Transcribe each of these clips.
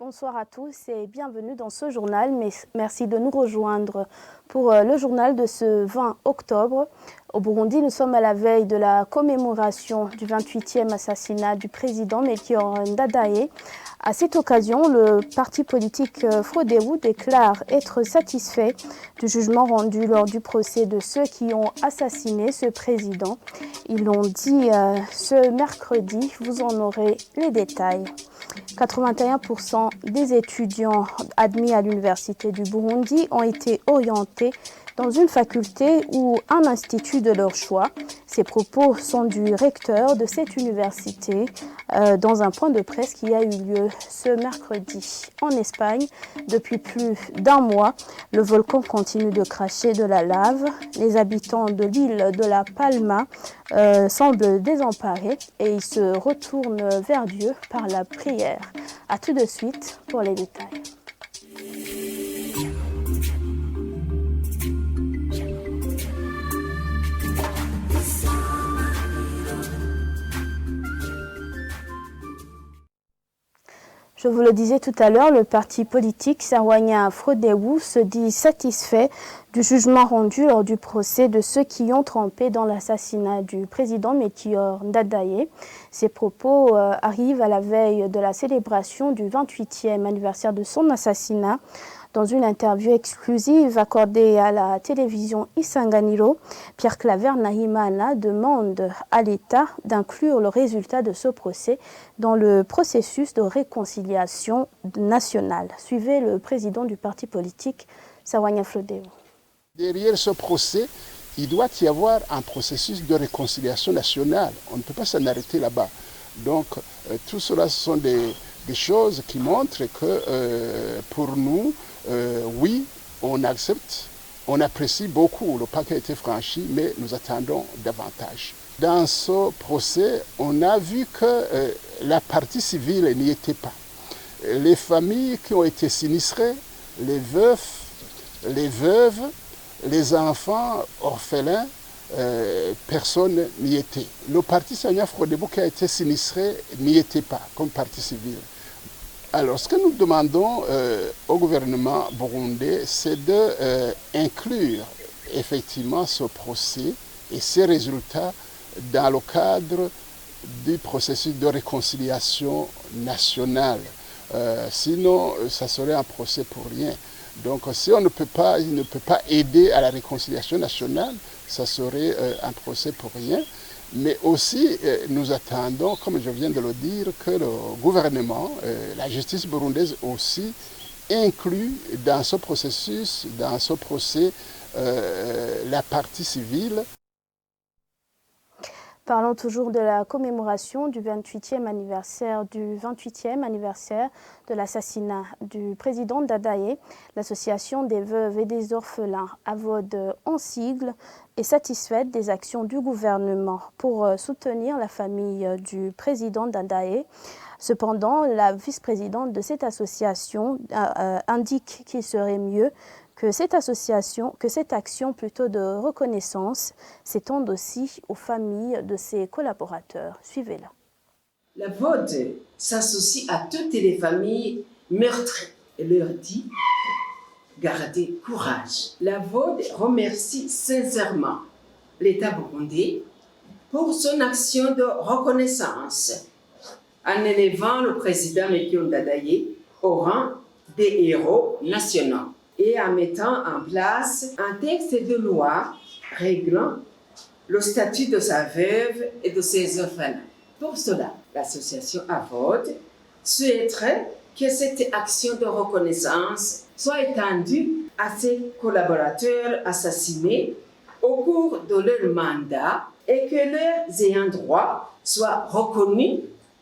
Bonsoir à tous et bienvenue dans ce journal. Merci de nous rejoindre pour le journal de ce 20 octobre. Au Burundi, nous sommes à la veille de la commémoration du 28e assassinat du président Melchior Ndadaye. À cette occasion, le parti politique Frodebu déclare être satisfait du jugement rendu lors du procès de ceux qui ont assassiné ce président. Ils l'ont dit ce mercredi, vous en aurez les détails. 81% des étudiants admis à l'université du Burundi ont été orientés dans une faculté ou un institut de leur choix. Ces propos sont du recteur de cette université dans un point de presse qui a eu lieu ce mercredi. En Espagne, depuis plus d'un mois, le volcan continue de cracher de la lave. Les habitants de l'île de La Palma semblent désemparés et ils se retournent vers Dieu par la prière. À tout de suite pour les détails. Je vous le disais tout à l'heure, le parti politique Sawanya Frodebu se dit satisfait du jugement rendu lors du procès de ceux qui ont trempé dans l'assassinat du président Melchior Ndadaye. Ces propos arrivent à la veille de la célébration du 28e anniversaire de son assassinat. Dans une interview exclusive accordée à la télévision Isanganiro, Pierre Claver Nahimana demande à l'État d'inclure le résultat de ce procès dans le processus de réconciliation nationale. Suivez le président du parti politique, Sawanya Frodebu. Derrière ce procès, il doit y avoir un processus de réconciliation nationale. On ne peut pas s'en arrêter là-bas. Donc, tout cela, ce sont des choses qui montrent que pour nous, oui, on accepte, on apprécie beaucoup le pas qui a été franchi, mais nous attendons davantage. Dans ce procès, on a vu que la partie civile n'y était pas. Les familles qui ont été sinistrées, les veufs, les veuves, les enfants orphelins, personne n'y était. Le parti Sawanya Frodebu qui a été sinistré n'y était pas comme parti civil. Alors, ce que nous demandons au gouvernement burundais, c'est d'inclure effectivement ce procès et ses résultats dans le cadre du processus de réconciliation nationale. Sinon, ça serait un procès pour rien. Donc, si il ne peut pas aider à la réconciliation nationale, ça serait un procès pour rien. Mais aussi, nous attendons, comme je viens de le dire, que le gouvernement, la justice burundaise aussi, inclut dans ce processus, dans ce procès, la partie civile. Parlons toujours de la commémoration du 28e anniversaire de l'assassinat du président Ndadaye. L'association des veuves et des orphelins, AVOD en sigle, est satisfaite des actions du gouvernement pour soutenir la famille du président Ndadaye. Cependant, la vice-présidente de cette association indique qu'il serait mieux que cette action plutôt de reconnaissance s'étende aussi aux familles de ses collaborateurs. Suivez-la. La VOD s'associe à toutes les familles meurtries et leur dit « gardez courage ». La VOD remercie sincèrement l'État burundais pour son action de reconnaissance en élevant le président Melchior Ndadaye au rang des héros nationaux et en mettant en place un texte de loi réglant le statut de sa veuve et de ses orphelins. Pour cela, l'association AVOD souhaiterait que cette action de reconnaissance soit étendue à ses collaborateurs assassinés au cours de leur mandat et que leurs ayants droit soient reconnus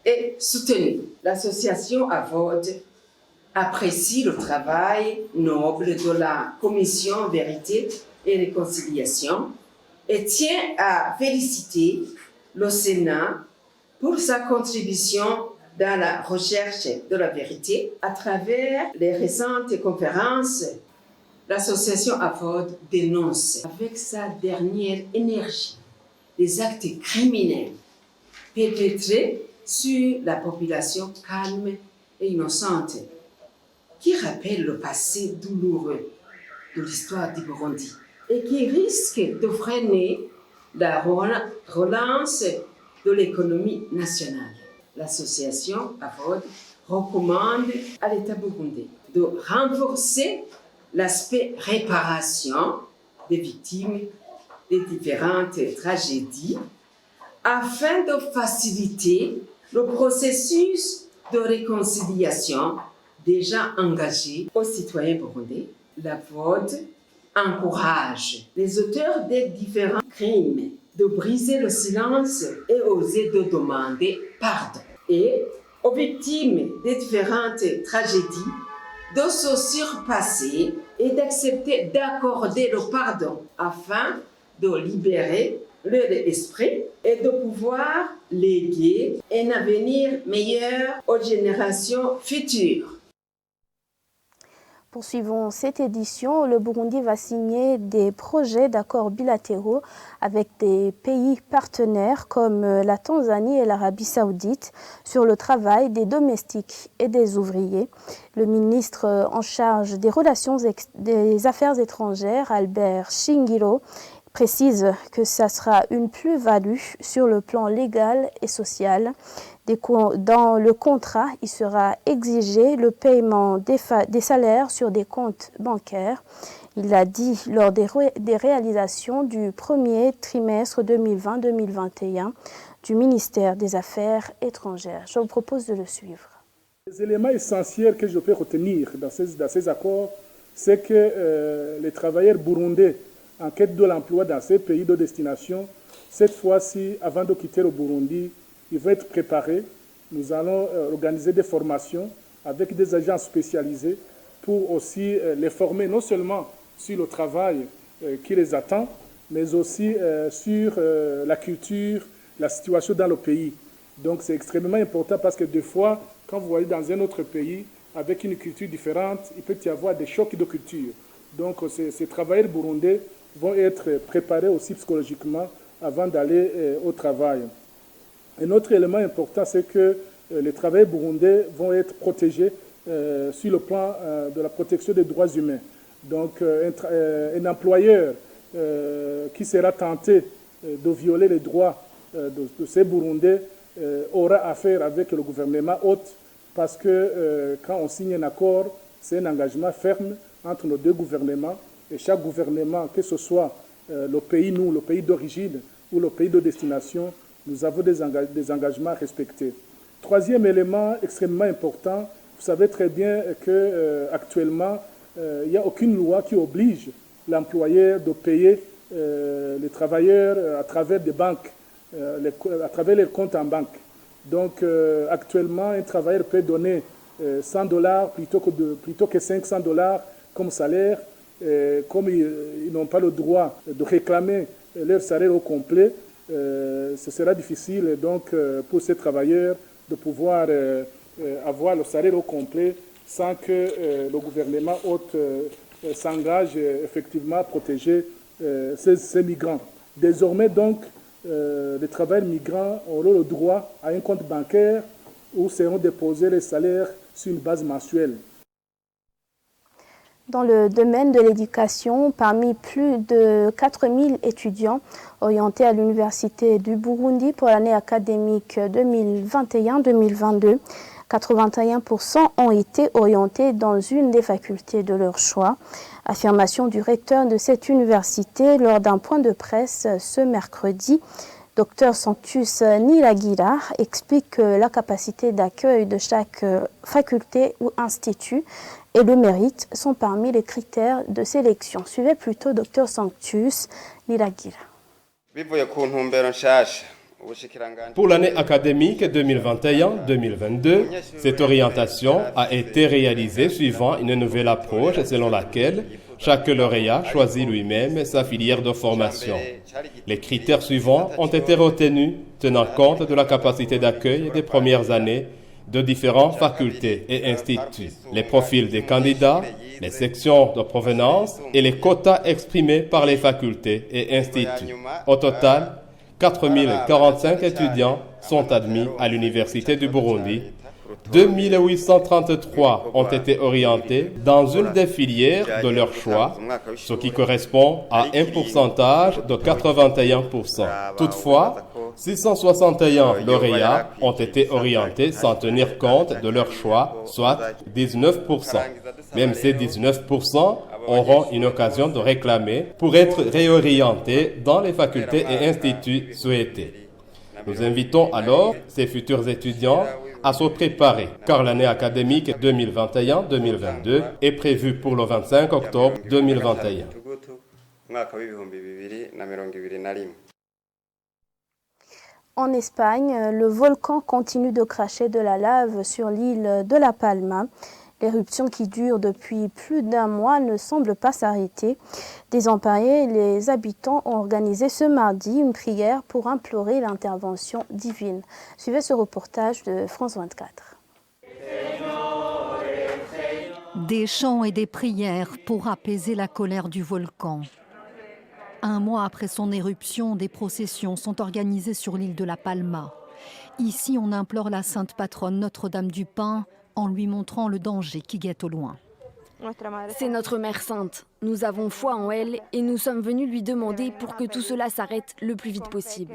et soutenus. L'association AVOD apprécie le travail noble de la Commission Vérité et Réconciliation et tient à féliciter le Sénat pour sa contribution dans la recherche de la vérité. À travers les récentes conférences, l'association AVOD dénonce avec sa dernière énergie les actes criminels perpétrés sur la population calme et innocente qui rappelle le passé douloureux de l'histoire du Burundi et qui risque de freiner la relance de l'économie nationale. L'association AVOD recommande à l'État burundais de renforcer l'aspect réparation des victimes des différentes tragédies afin de faciliter le processus de réconciliation déjà engagé aux citoyens burundais. La VOD encourage les auteurs des différents crimes de briser le silence et oser de demander pardon. Et aux victimes des différentes tragédies de se surpasser et d'accepter d'accorder le pardon afin de libérer leur esprit et de pouvoir léguer un avenir meilleur aux générations futures. Poursuivons cette édition. Le Burundi va signer des projets d'accords bilatéraux avec des pays partenaires comme la Tanzanie et l'Arabie Saoudite sur le travail des domestiques et des ouvriers. Le ministre en charge des Affaires étrangères, Albert Shingiro, précise que ça sera une plus-value sur le plan légal et social. Dans le contrat, il sera exigé le paiement des salaires sur des comptes bancaires. Il l'a dit lors des réalisations du premier trimestre 2020-2021 du ministère des Affaires étrangères. Je vous propose de le suivre. Les éléments essentiels que je peux retenir dans ces accords, c'est que les travailleurs burundais en quête de l'emploi dans ces pays de destination, cette fois-ci, avant de quitter le Burundi, ils vont être préparés. Nous allons organiser des formations avec des agents spécialisés pour aussi les former non seulement sur le travail qui les attend, mais aussi sur la culture, la situation dans le pays. Donc c'est extrêmement important parce que des fois, quand vous voyez dans un autre pays avec une culture différente, il peut y avoir des chocs de culture. Donc ces travailleurs burundais vont être préparés aussi psychologiquement avant d'aller au travail. Un autre élément important, c'est que les travailleurs burundais vont être protégés sur le plan de la protection des droits humains. Donc un employeur qui sera tenté de violer les droits de ces Burundais aura affaire avec le gouvernement hôte parce que quand on signe un accord, c'est un engagement ferme entre nos deux gouvernements. Et chaque gouvernement, que ce soit le pays d'origine ou le pays de destination, nous avons des engagements à respecter. Troisième élément extrêmement important, vous savez très bien qu'actuellement, il n'y a aucune loi qui oblige l'employeur de payer les travailleurs à travers des banques, à travers les comptes en banque. Donc actuellement, un travailleur peut donner $100 plutôt que $500 comme salaire. Comme ils n'ont pas le droit de réclamer leur salaire au complet, ce sera difficile donc pour ces travailleurs de pouvoir avoir le salaire au complet sans que le gouvernement hôte s'engage effectivement à protéger ces migrants. Désormais donc, les travailleurs migrants auront le droit à un compte bancaire où seront déposés les salaires sur une base mensuelle. Dans le domaine de l'éducation, parmi plus de 4000 étudiants orientés à l'Université du Burundi pour l'année académique 2021-2022, 81% ont été orientés dans une des facultés de leur choix. Affirmation du recteur de cette université lors d'un point de presse ce mercredi. Dr Sanctus Niragira explique que la capacité d'accueil de chaque faculté ou institut et le mérite sont parmi les critères de sélection. Suivez plutôt Dr Sanctus Niragira. Pour l'année académique 2021-2022, cette orientation a été réalisée suivant une nouvelle approche selon laquelle chaque lauréat choisit lui-même sa filière de formation. Les critères suivants ont été retenus tenant compte de la capacité d'accueil des premières années de différentes facultés et instituts, les profils des candidats, les sections de provenance et les quotas exprimés par les facultés et instituts. Au total, 4045 étudiants sont admis à l'Université du Burundi, 2833 ont été orientés dans une des filières de leur choix, ce qui correspond à un pourcentage de 81%. Toutefois, 661 lauréats ont été orientés sans tenir compte de leur choix, soit 19%. Même ces 19% auront une occasion de réclamer pour être réorientés dans les facultés et instituts souhaités. Nous invitons alors ces futurs étudiants à se préparer, car l'année académique 2021-2022 est prévue pour le 25 octobre 2021. En Espagne, le volcan continue de cracher de la lave sur l'île de La Palma. L'éruption qui dure depuis plus d'un mois ne semble pas s'arrêter. Désemparés, les habitants ont organisé ce mardi une prière pour implorer l'intervention divine. Suivez ce reportage de France 24. Des chants et des prières pour apaiser la colère du volcan. Un mois après son éruption, des processions sont organisées sur l'île de La Palma. Ici, on implore la sainte patronne Notre-Dame du Pin en lui montrant le danger qui guette au loin. C'est notre mère sainte. Nous avons foi en elle et nous sommes venus lui demander pour que tout cela s'arrête le plus vite possible.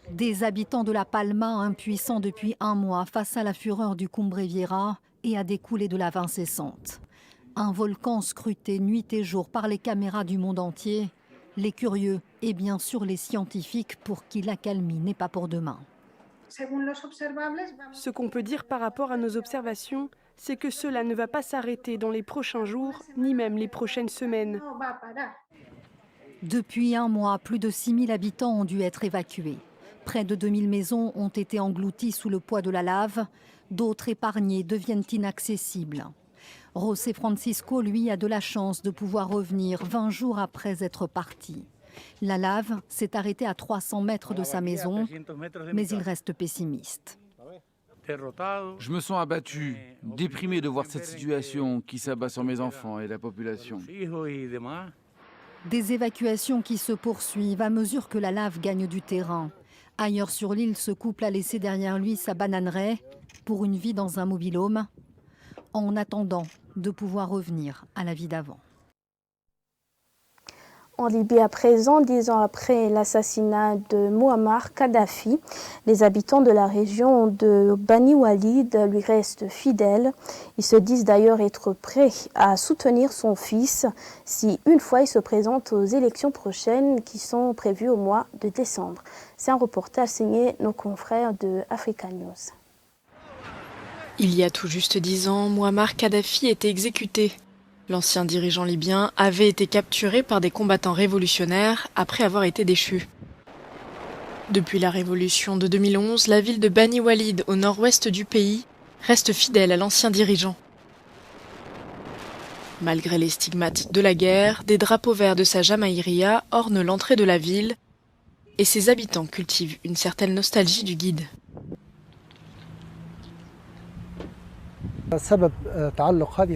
Des habitants de La Palma impuissants depuis un mois face à la fureur du Cumbre Vieja et à des coulées de lave incessantes. Un volcan scruté nuit et jour par les caméras du monde entier, les curieux et bien sûr les scientifiques pour qui l'accalmie n'est pas pour demain. Ce qu'on peut dire par rapport à nos observations, c'est que cela ne va pas s'arrêter dans les prochains jours, ni même les prochaines semaines. Depuis un mois, plus de 6000 habitants ont dû être évacués. Près de 2000 maisons ont été englouties sous le poids de la lave. D'autres épargnées deviennent inaccessibles. José Francisco, lui, a de la chance de pouvoir revenir 20 jours après être parti. La lave s'est arrêtée à 300 mètres de sa maison, mais il reste pessimiste. Je me sens abattu, déprimé de voir cette situation qui s'abat sur mes enfants et la population. Des évacuations qui se poursuivent à mesure que la lave gagne du terrain. Ailleurs sur l'île, ce couple a laissé derrière lui sa bananeraie pour une vie dans un mobil-home, en attendant de pouvoir revenir à la vie d'avant. En Libye à présent, 10 ans après l'assassinat de Mouammar Kadhafi, les habitants de la région de Bani Walid lui restent fidèles. Ils se disent d'ailleurs être prêts à soutenir son fils si une fois il se présente aux élections prochaines qui sont prévues au mois de décembre. C'est un reportage signé nos confrères de Africa News. Il y a tout juste 10 ans, Mouammar Kadhafi était exécuté. L'ancien dirigeant libyen avait été capturé par des combattants révolutionnaires après avoir été déchu. Depuis la révolution de 2011, la ville de Bani Walid, au nord-ouest du pays, reste fidèle à l'ancien dirigeant. Malgré les stigmates de la guerre, des drapeaux verts de sa Jamaïria ornent l'entrée de la ville et ses habitants cultivent une certaine nostalgie du guide.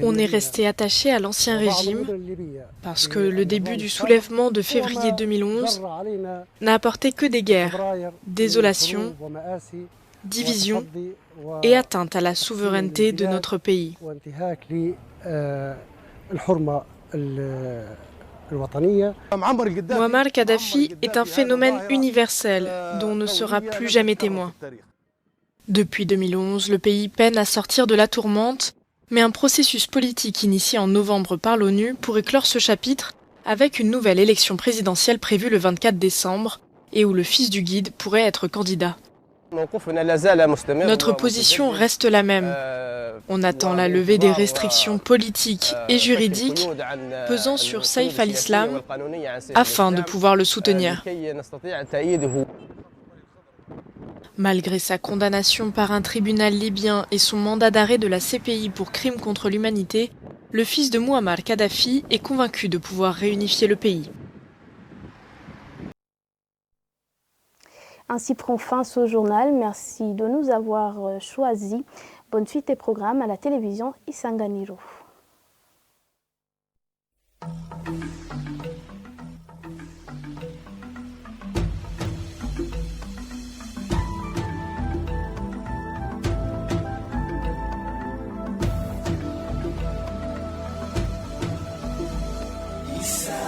On est resté attaché à l'ancien régime parce que le début du soulèvement de février 2011 n'a apporté que des guerres, désolation, division et atteinte à la souveraineté de notre pays. Mouammar Kadhafi est un phénomène universel dont on ne sera plus jamais témoin. Depuis 2011, le pays peine à sortir de la tourmente, mais un processus politique initié en novembre par l'ONU pourrait clore ce chapitre avec une nouvelle élection présidentielle prévue le 24 décembre et où le fils du guide pourrait être candidat. Notre position reste la même. On attend la levée des restrictions politiques et juridiques pesant sur Saïf al-Islam afin de pouvoir le soutenir. Malgré sa condamnation par un tribunal libyen et son mandat d'arrêt de la CPI pour crimes contre l'humanité, le fils de Mouammar Kadhafi est convaincu de pouvoir réunifier le pays. Ainsi prend fin ce journal. Merci de nous avoir choisis. Bonne suite des programmes à la télévision Isanganiro. Isa.